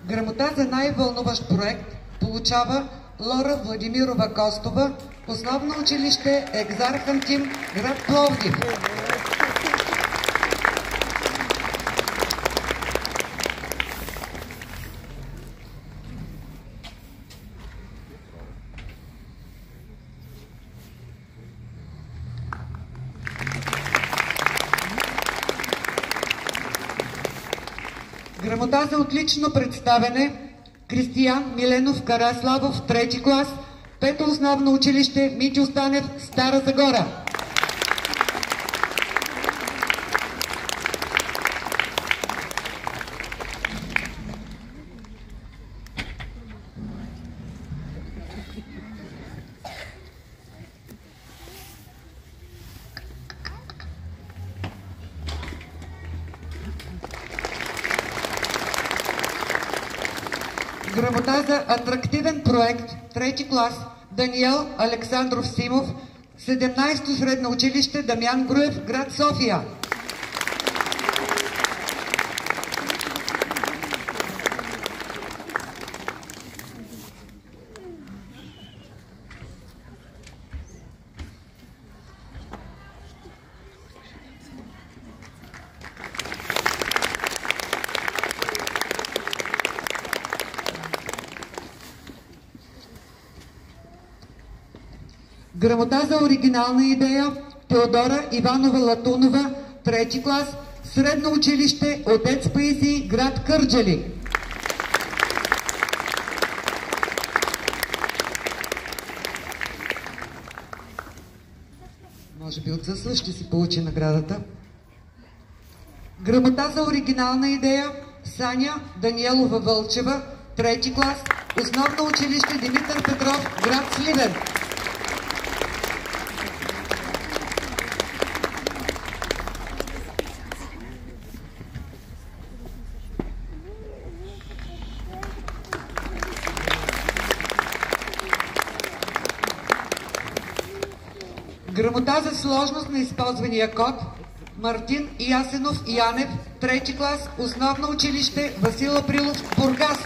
Грамота за най-вълнуващ проект получава Лора Владимирова Костова, Основно училище Екзарх Антим, град Пловдив. Грамота за отлично представяне Кристиян Миленов Караславов, 3 клас, 5-то основно училище Митьо Станев, Стара Загора. Грамота за атрактивен проект, 3 клас, Даниел Александров Симов, 17-то средно училище Дамян Груев, град София. Грамота за оригинална идея Теодора Иванова Латунова, 3 клас, средно училище Отец Паисий, град Кърджали. Може би отсъства, ще си получи наградата. Грамота за оригинална идея Саня Даниелова Вълчева, 3 клас, основно училище Димитър Петров, град Сливен. Грамота за сложност на използвания код Мартин Ясенов Янев, 3 клас, основно училище Васил Априлов, Бургас.